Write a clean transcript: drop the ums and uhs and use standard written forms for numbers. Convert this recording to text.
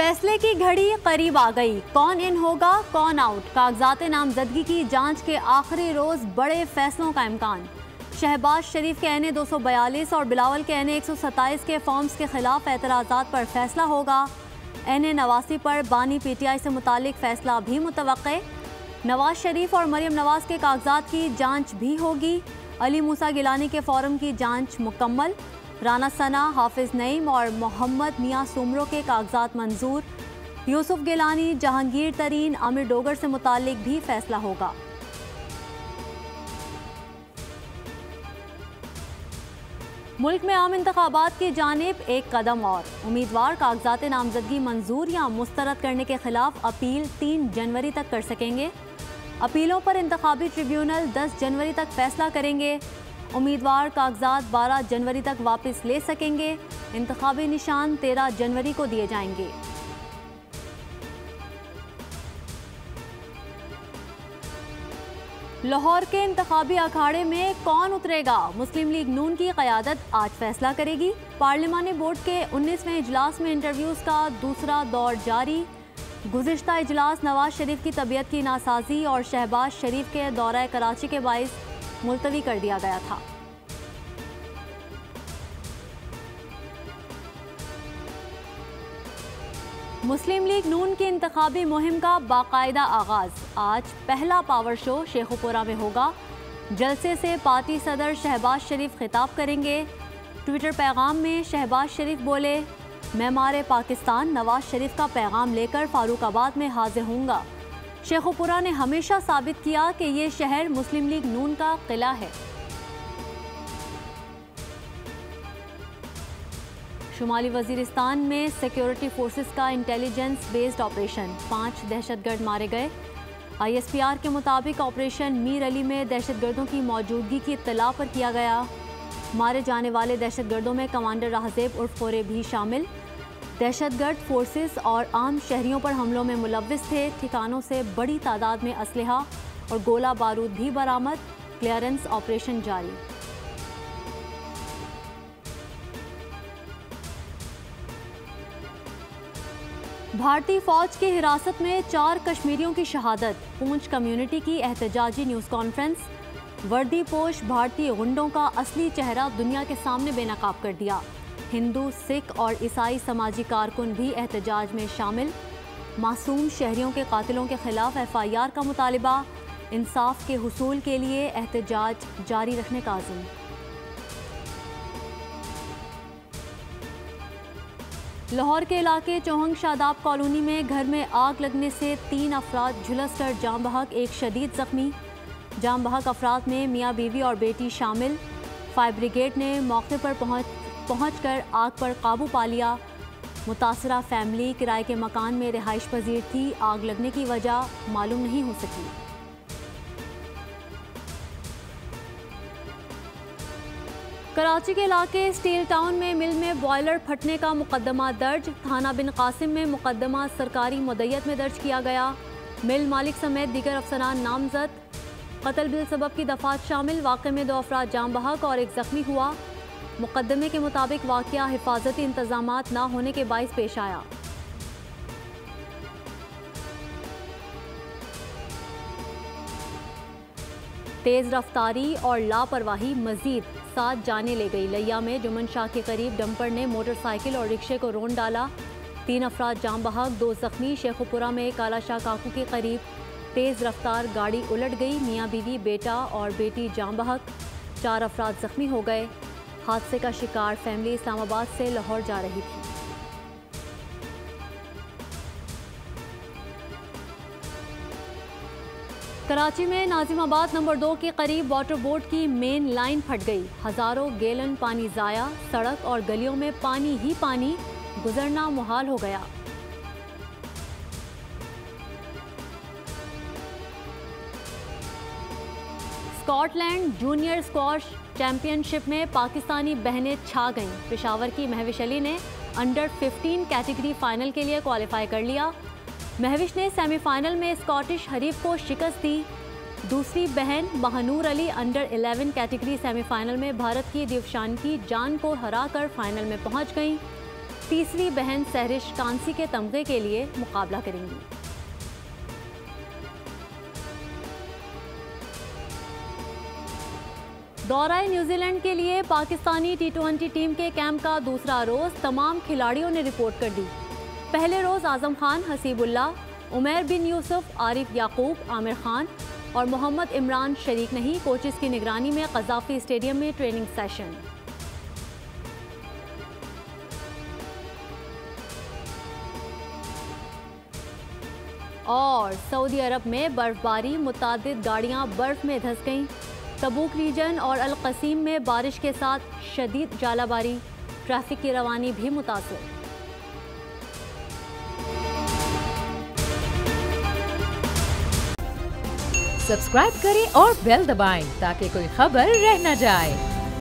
फैसले की घड़ी करीब आ गई। कौन इन होगा, कौन आउट। कागजात नामजदगी की जांच के आखिरी रोज बड़े फैसलों का इम्कान। शहबाज शरीफ के एन 242 और बिलावल के एन 127 के फॉर्म्स के खिलाफ एतराज़ात पर फैसला होगा। एन 89 पर बानी PTI से मुतालिक फैसला भी मुतवक्के। नवाज शरीफ और मरियम नवाज के कागजात की जांच भी होगी। अली मूसा गिलानी के फॉर्म की जांच मुकम्मल। राना सना, हाफिज नईम और मोहम्मद मियां सुमरो के कागजात मंजूर। यूसुफ गिलानी, जहांगीर तरीन, आमिर डोगर से मुतालिक भी फैसला होगा। मुल्क में आम इंतखाबात की जानिब एक कदम और। उम्मीदवार कागजात नामजदगी मंजूर या मुस्तरद करने के खिलाफ अपील 3 जनवरी तक कर सकेंगे। अपीलों पर इंतखाबी ट्रिब्यूनल 10 जनवरी तक फैसला करेंगे। उम्मीदवार कागजात 12 जनवरी तक वापस ले सकेंगे। इंतखाबी निशान 13 जनवरी को दिए जाएंगे। लाहौर के इंतखाबी अखाड़े में कौन उतरेगा, मुस्लिम लीग नून की क़यादत आज फैसला करेगी। पार्लिमानी बोर्ड के 19वें इजलास में इंटरव्यूज़ का दूसरा दौर जारी। गुज़िश्ता इजलास नवाज शरीफ की तबीयत की नासाजी और शहबाज शरीफ के दौरा कराची के बाइस मुलतवी कर दिया गया था। मुस्लिम लीग नून की इंतखाबी मुहिम का बाकायदा आगाज। आज पहला पावर शो शेखुपुरा में होगा। जलसे से पार्टी सदर शहबाज शरीफ खिताब करेंगे। ट्विटर पैगाम में शहबाज शरीफ बोले, मैं मारे पाकिस्तान नवाज शरीफ का पैगाम लेकर फारूकाबाद में हाजिर होऊंगा। शेखुपुरा ने हमेशा साबित किया कि ये शहर मुस्लिम लीग नून का किला है। शुमाली वजीरिस्तान में सिक्योरिटी फोर्सेस का इंटेलिजेंस बेस्ड ऑपरेशन, 5 दहशतगर्द मारे गए। ISPR के मुताबिक ऑपरेशन मीर अली में दहशतगर्दों की मौजूदगी की इत्तला पर किया गया। मारे जाने वाले दहशतगर्दों में कमांडर राहजेब उर्फ फोरे भी शामिल। दहशतगर्द फोर्सेस और आम शहरियों पर हमलों में मुलव्विस थे। ठिकानों से बड़ी तादाद में असलहा और गोला बारूद भी बरामद। क्लियरेंस ऑपरेशन जारी। भारतीय फौज की हिरासत में 4 कश्मीरियों की शहादत। पूंछ कम्युनिटी की एहतजाजी न्यूज़ कॉन्फ्रेंस। वर्दी पोश भारतीय गुंडों का असली चेहरा दुनिया के सामने बेनकाब कर दिया। हिंदू, सिख और ईसाई समाजी कारकुन भी एहतजाज में शामिल। मासूम शहरियों के कातिलों के खिलाफ FIR का मुतालिबा। इंसाफ के हुसूल के लिए एहतजाज जारी रखने का अज़्म। लाहौर के इलाके चौहंग शादाब कॉलोनी में घर में आग लगने से 3 अफराद झुलसकर जाम बहक, एक शदीद जख्मी। जाम बहक अफराद में मियाँ बीवी और बेटी शामिल। फायर ब्रिगेड ने मौके पर पहुंचकर आग पर काबू पा लिया। मुतासरा फैमिली किराए के मकान में रिहाइश पजीर थी। आग लगने की वजह मालूम नहीं हो सकी। कराची के इलाके स्टील टाउन में मिल में बॉयलर फटने का मुकदमा दर्ज। थाना बिन कासिम में मुकदमा सरकारी मुद्दत में दर्ज किया गया। मिल मालिक समेत दीगर अफसरान नामजद। कत्ल बिल सबब की दफात शामिल। वाक़े में 2 अफराद जाम बहक और 1 जख्मी हुआ। मुकदमे के मुताबिक वाक़या हिफाजती इंतजामात न होने के बाइस पेश आया। तेज रफ्तारी और लापरवाही मजीद 7 जाने ले गई। लिया में जुमन शाह के करीब डंपर ने मोटरसाइकिल और रिक्शे को रोन डाला। 3 अफराद जाम बहक, 2 जख्मी। शेखुपुरा में काला शाह काकू के करीब तेज रफ्तार गाड़ी उलट गई। मियाँ बीवी, बेटा और बेटी जाम बहक, 4 अफराद जख्मी हो गए। हादसे का शिकार फैमिली इस्लामाबाद से लाहौर जा रही थी। कराची में नाजिमाबाद नंबर 2 के करीब वाटर बोर्ड की मेन लाइन फट गई। हजारों गैलन पानी जाया। सड़क और गलियों में पानी ही पानी, गुजरना मुहाल हो गया। स्कॉटलैंड जूनियर स्क्वॉश चैंपियनशिप में पाकिस्तानी बहनें छा गईं। पेशावर की महविश अली ने अंडर 15 कैटेगरी फाइनल के लिए क्वालिफाई कर लिया। महविश ने सेमीफाइनल में स्कॉटिश हरीफ को शिकस्त दी। दूसरी बहन Mahnoor Ali under 11 category semifinal में भारत की दिव्शान की जान को हराकर फाइनल में पहुंच गईं। तीसरी बहन सहरिश कांसी के तमगे के लिए मुकाबला करेंगी। दौरा न्यूजीलैंड के लिए पाकिस्तानी T20 टीम के कैंप का दूसरा रोज तमाम खिलाड़ियों ने रिपोर्ट कर दी। पहले रोज आजम खान, हसीबुल्लाह, उमैर बिन यूसुफ, आरिफ याकूब, आमिर खान और मोहम्मद इमरान शरीक नहीं। कोचेस की निगरानी में कज़ाफ़ी स्टेडियम में ट्रेनिंग सेशन। और सऊदी अरब में बर्फबारी, मुतादिद गाड़ियां बर्फ में धंस गईं। तबूक रीजन और अल कसीम में बारिश के साथ शदीद जालाबारी, ट्रैफिक की रवानी भी मुतासिर। सब्सक्राइब करें और बेल दबाएं ताकि कोई खबर रह न जाए।